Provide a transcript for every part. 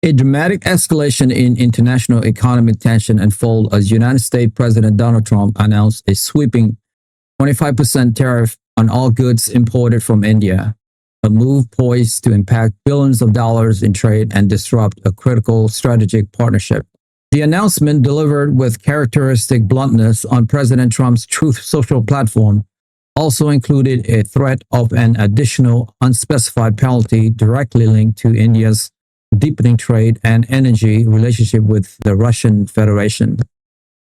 A dramatic escalation in international economic tension unfolded as United States President Donald Trump announced a sweeping 25% tariff on all goods imported from India, a move poised to impact billions of dollars in trade and disrupt a critical strategic partnership. The announcement, delivered with characteristic bluntness on President Trump's Truth Social platform, also included a threat of an additional unspecified penalty directly linked to India's deepening trade and energy relationship with the Russian Federation.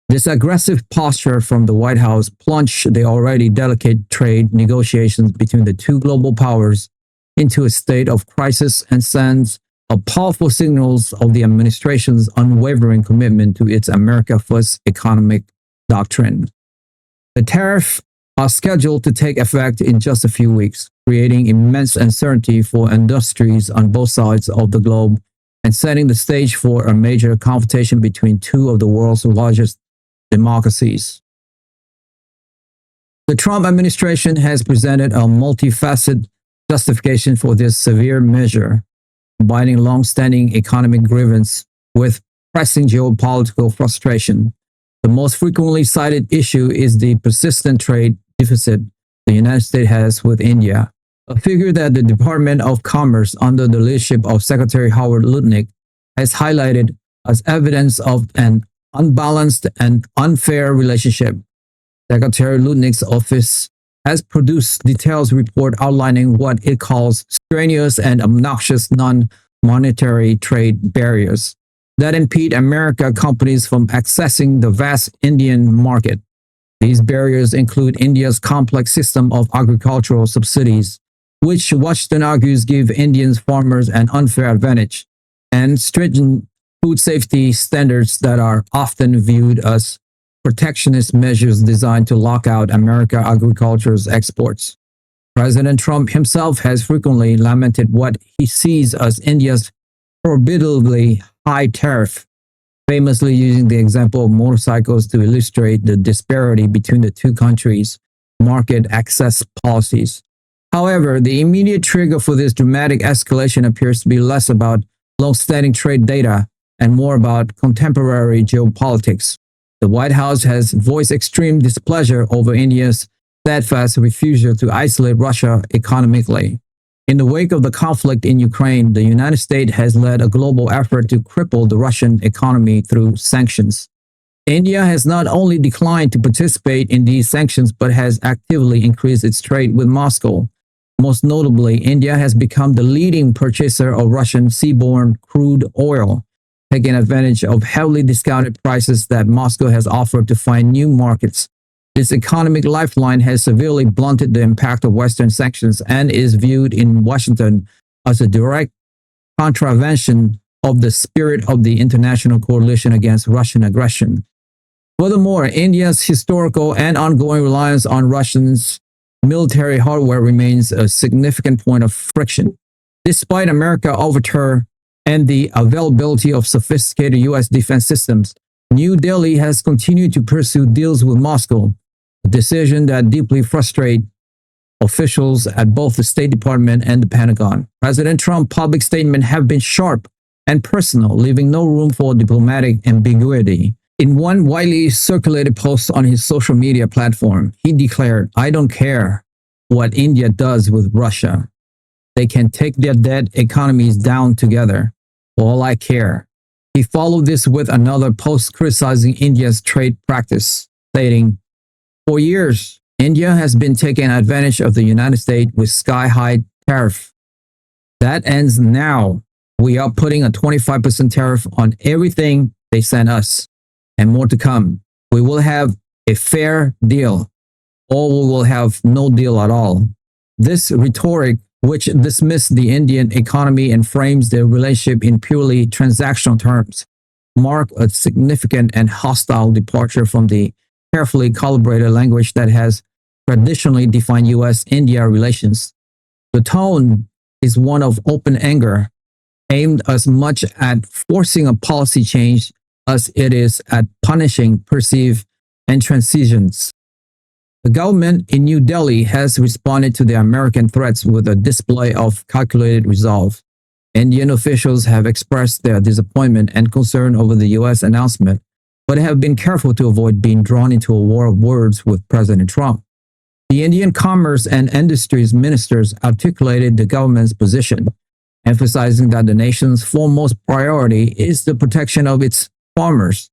This aggressive posture from the White House plunged the already delicate trade negotiations between the two global powers into a state of crisis and sends powerful signals of the administration's unwavering commitment to its America First economic doctrine. The tariffs are scheduled to take effect in just a few weeks, creating immense uncertainty for industries on both sides of the globe and setting the stage for a major confrontation between two of the world's largest democracies. The Trump administration has presented a multifaceted justification for this severe measure, combining long-standing economic grievance with pressing geopolitical frustration. The most frequently cited issue is the persistent trade deficit the United States has with India, a figure that the Department of Commerce under the leadership of Secretary Howard Lutnick has highlighted as evidence of an unbalanced and unfair relationship. Secretary Lutnick's office has produced detailed report outlining what it calls strenuous and obnoxious non-monetary trade barriers that impede American companies from accessing the vast Indian market. These barriers include India's complex system of agricultural subsidies, which Washington argues give Indian farmers an unfair advantage, and stringent food safety standards that are often viewed as protectionist measures designed to lock out American agriculture's exports. President Trump himself has frequently lamented what he sees as India's prohibitively high tariff, famously using the example of motorcycles to illustrate the disparity between the two countries' market access policies. However, the immediate trigger for this dramatic escalation appears to be less about long-standing trade data and more about contemporary geopolitics. The White House has voiced extreme displeasure over India's steadfast refusal to isolate Russia economically. In the wake of the conflict in Ukraine, the United States has led a global effort to cripple the Russian economy through sanctions. India has not only declined to participate in these sanctions, but has actively increased its trade with Moscow. Most notably, India has become the leading purchaser of Russian seaborne crude oil, taking advantage of heavily discounted prices that Moscow has offered to find new markets. This economic lifeline has severely blunted the impact of Western sanctions and is viewed in Washington as a direct contravention of the spirit of the international coalition against Russian aggression. Furthermore, India's historical and ongoing reliance on Russia's military hardware remains a significant point of friction. Despite America's overture and the availability of sophisticated U.S. defense systems, New Delhi has continued to pursue deals with Moscow, a decision that deeply frustrates officials at both the State Department and the Pentagon. President Trump's public statements have been sharp and personal, leaving no room for diplomatic ambiguity. In one widely circulated post on his social media platform, he declared, "I don't care what India does with Russia. They can take their dead economies down together. All I care." He followed this with another post criticizing India's trade practice, stating, "For years, India has been taking advantage of the United States with sky-high tariff. That ends now. We are putting a 25% tariff on everything they send us, and more to come. We will have a fair deal, or we will have no deal at all." This rhetoric, which dismisses the Indian economy and frames the relationship in purely transactional terms, mark a significant and hostile departure from the carefully calibrated language that has traditionally defined U.S.-India relations. The tone is one of open anger, aimed as much at forcing a policy change as it is at punishing perceived intransigence. The government in New Delhi has responded to the American threats with a display of calculated resolve. Indian officials have expressed their disappointment and concern over the U.S. announcement, but have been careful to avoid being drawn into a war of words with President Trump. The Indian Commerce and Industries ministers articulated the government's position, emphasizing that the nation's foremost priority is the protection of its farmers,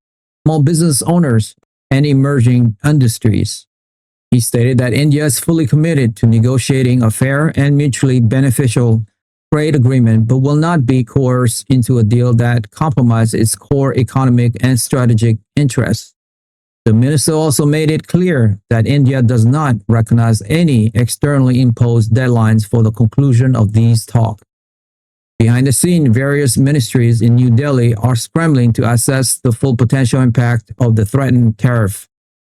small business owners, and emerging industries. He stated that India is fully committed to negotiating a fair and mutually beneficial trade agreement, but will not be coerced into a deal that compromises its core economic and strategic interests. The minister also made it clear that India does not recognize any externally imposed deadlines for the conclusion of these talks. Behind the scene, various ministries in New Delhi are scrambling to assess the full potential impact of the threatened tariff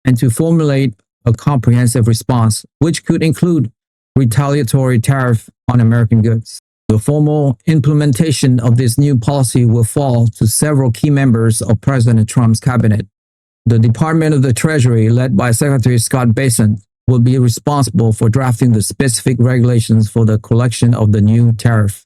and to formulate a comprehensive response, which could include retaliatory tariff on American goods. The formal implementation of this new policy will fall to several key members of President Trump's cabinet. The Department of the Treasury, led by Secretary Scott Bessent, will be responsible for drafting the specific regulations for the collection of the new tariff.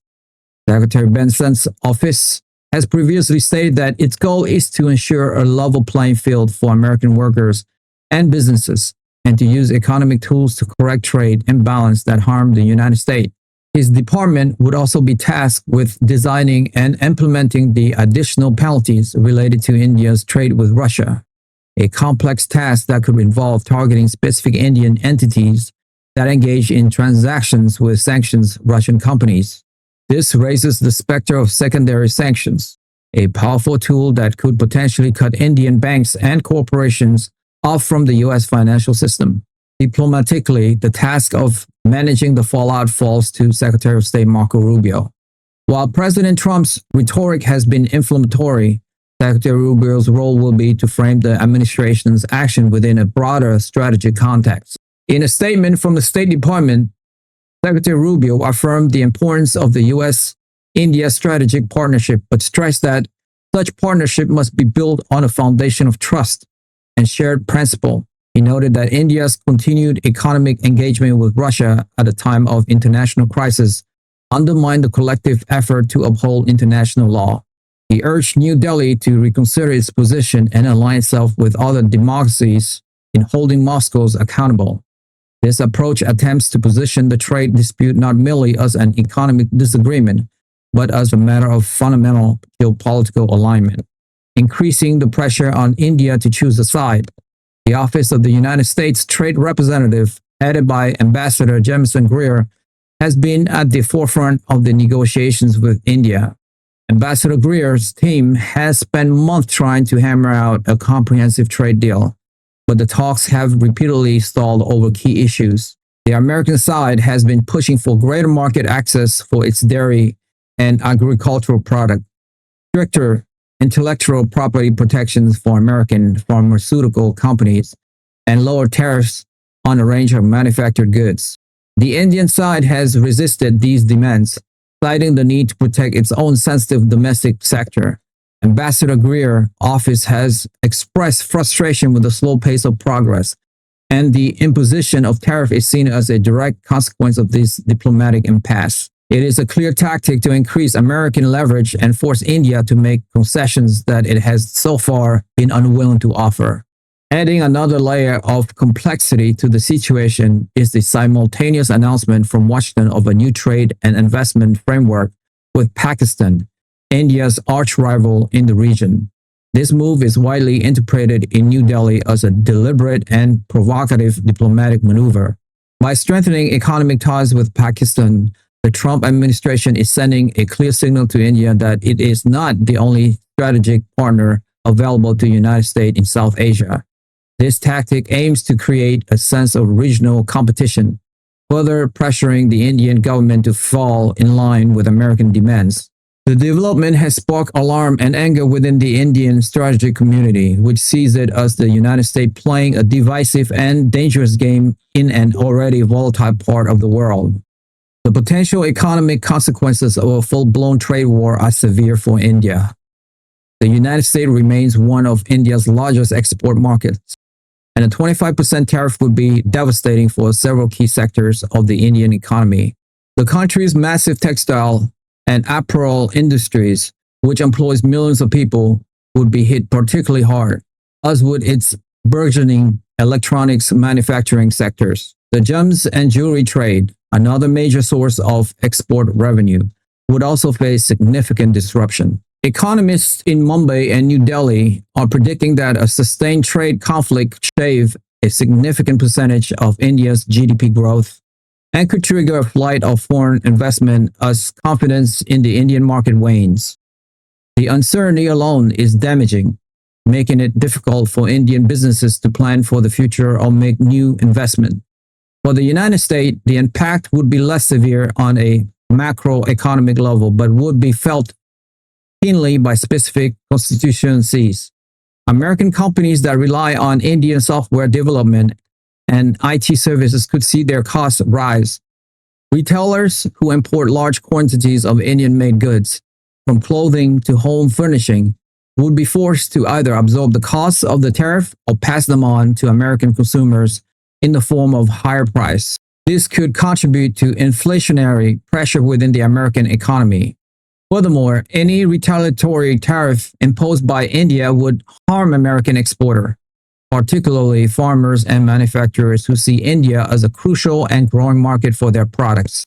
Secretary Bessent's office has previously stated that its goal is to ensure a level playing field for American workers and businesses, and to use economic tools to correct trade imbalance that harm the United States. His department would also be tasked with designing and implementing the additional penalties related to India's trade with Russia, a complex task that could involve targeting specific Indian entities that engage in transactions with sanctioned Russian companies. This raises the specter of secondary sanctions, a powerful tool that could potentially cut Indian banks and corporations off from the U.S. financial system. Diplomatically, the task of managing the fallout falls to Secretary of State Marco Rubio. While President Trump's rhetoric has been inflammatory, Secretary Rubio's role will be to frame the administration's action within a broader strategic context. In a statement from the State Department, Secretary Rubio affirmed the importance of the U.S.-India strategic partnership, but stressed that such partnership must be built on a foundation of trust and shared principle. He noted that India's continued economic engagement with Russia at a time of international crisis undermined the collective effort to uphold international law. He urged New Delhi to reconsider its position and align itself with other democracies in holding Moscow accountable. This approach attempts to position the trade dispute not merely as an economic disagreement, but as a matter of fundamental geopolitical alignment, increasing the pressure on India to choose a side. The Office of the United States Trade Representative, headed by Ambassador Jamieson Greer, has been at the forefront of the negotiations with India. Ambassador Greer's team has spent months trying to hammer out a comprehensive trade deal, but the talks have repeatedly stalled over key issues. The American side has been pushing for greater market access for its dairy and agricultural products, stricter intellectual property protections for American pharmaceutical companies, and lower tariffs on a range of manufactured goods. The Indian side has resisted these demands, citing the need to protect its own sensitive domestic sector. Ambassador Greer's office has expressed frustration with the slow pace of progress, and the imposition of tariff is seen as a direct consequence of this diplomatic impasse. It is a clear tactic to increase American leverage and force India to make concessions that it has so far been unwilling to offer. Adding another layer of complexity to the situation is the simultaneous announcement from Washington of a new trade and investment framework with Pakistan, India's arch-rival in the region. This move is widely interpreted in New Delhi as a deliberate and provocative diplomatic maneuver. By strengthening economic ties with Pakistan, the Trump administration is sending a clear signal to India that it is not the only strategic partner available to the United States in South Asia. This tactic aims to create a sense of regional competition, further pressuring the Indian government to fall in line with American demands. The development has sparked alarm and anger within the Indian strategic community, which sees it as the United States playing a divisive and dangerous game in an already volatile part of the world. The potential economic consequences of a full-blown trade war are severe for India. The United States remains one of India's largest export markets, and a 25% tariff would be devastating for several key sectors of the Indian economy. The country's massive textile, and apparel industries, which employs millions of people, would be hit particularly hard, as would its burgeoning electronics manufacturing sectors. The gems and jewelry trade, another major source of export revenue, would also face significant disruption. Economists in Mumbai and New Delhi are predicting that a sustained trade conflict shave a significant percentage of India's GDP growth and could trigger a flight of foreign investment as confidence in the Indian market wanes. The uncertainty alone is damaging, making it difficult for Indian businesses to plan for the future or make new investment. For the United States, the impact would be less severe on a macroeconomic level, but would be felt keenly by specific constituencies. American companies that rely on Indian software development and IT services could see their costs rise. Retailers who import large quantities of Indian-made goods, from clothing to home furnishing, would be forced to either absorb the costs of the tariff or pass them on to American consumers in the form of higher price. This could contribute to inflationary pressure within the American economy. Furthermore, any retaliatory tariff imposed by India would harm American exporters, particularly farmers and manufacturers who see India as a crucial and growing market for their products.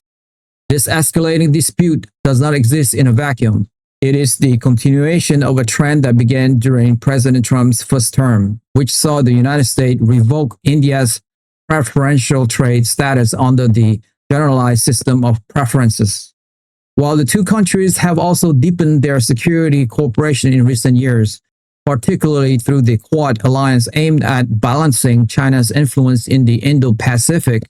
This escalating dispute does not exist in a vacuum. It is the continuation of a trend that began during President Trump's first term, which saw the United States revoke India's preferential trade status under the generalized system of preferences. While the two countries have also deepened their security cooperation in recent years, particularly through the Quad alliance aimed at balancing China's influence in the Indo-Pacific,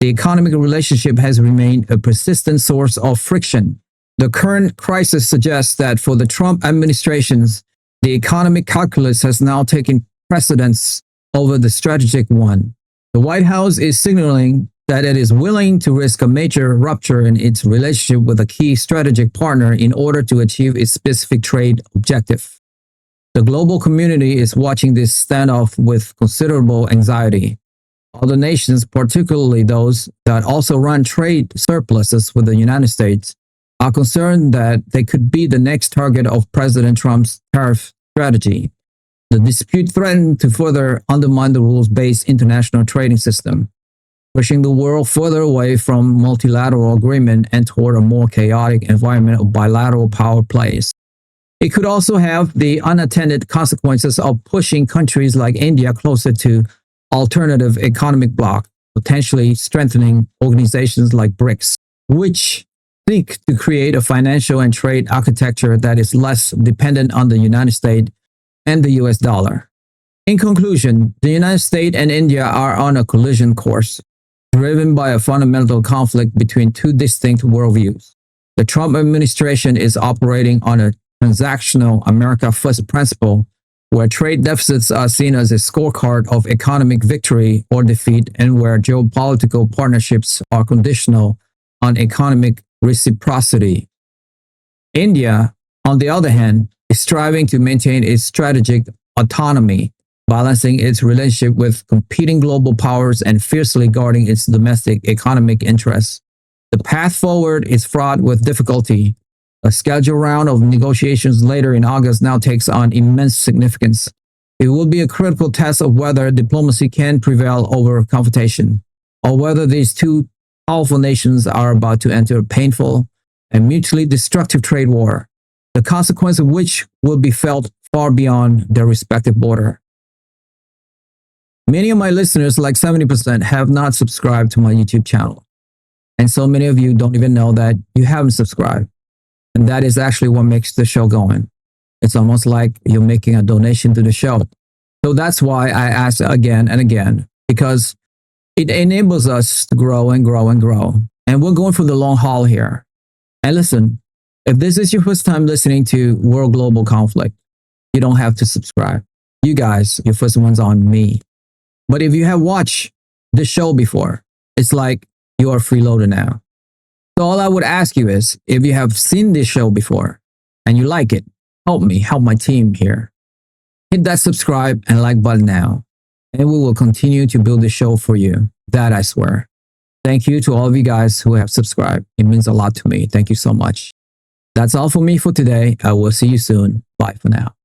the economic relationship has remained a persistent source of friction. The current crisis suggests that for the Trump administrations, the economic calculus has now taken precedence over the strategic one. The White House is signaling that it is willing to risk a major rupture in its relationship with a key strategic partner in order to achieve its specific trade objective. The global community is watching this standoff with considerable anxiety. Other nations, particularly those that also run trade surpluses with the United States, are concerned that they could be the next target of President Trump's tariff strategy. The dispute threatened to further undermine the rules-based international trading system, pushing the world further away from multilateral agreement and toward a more chaotic environment of bilateral power plays. It could also have the unintended consequences of pushing countries like India closer to alternative economic bloc, potentially strengthening organizations like BRICS, which seek to create a financial and trade architecture that is less dependent on the United States and the US dollar. In conclusion, the United States and India are on a collision course, driven by a fundamental conflict between two distinct worldviews. The Trump administration is operating on a transactional America First principle, where trade deficits are seen as a scorecard of economic victory or defeat, and where geopolitical partnerships are conditional on economic reciprocity. India, on the other hand, is striving to maintain its strategic autonomy, balancing its relationship with competing global powers and fiercely guarding its domestic economic interests. The path forward is fraught with difficulty. A scheduled round of negotiations later in August now takes on immense significance. It will be a critical test of whether diplomacy can prevail over confrontation, or whether these two powerful nations are about to enter a painful and mutually destructive trade war, the consequence of which will be felt far beyond their respective border. Many of my listeners, like 70%, have not subscribed to my YouTube channel. And so many of you don't even know that you haven't subscribed. And that is actually what makes the show going. It's almost like you're making a donation to the show. So that's why I ask again and again, because it enables us to grow and grow and grow. And we're going for the long haul here. And listen, if this is your first time listening to World Global Conflict, you don't have to subscribe. You guys, your first one's on me. But if you have watched this show before, it's like you are freeloader now. So all I would ask you is, if you have seen this show before and you like it, help me, help my team here. Hit that subscribe and like button now, and we will continue to build the show for you. That I swear. Thank you to all of you guys who have subscribed. It means a lot to me. Thank you so much. That's all for me for today. I will see you soon. Bye for now.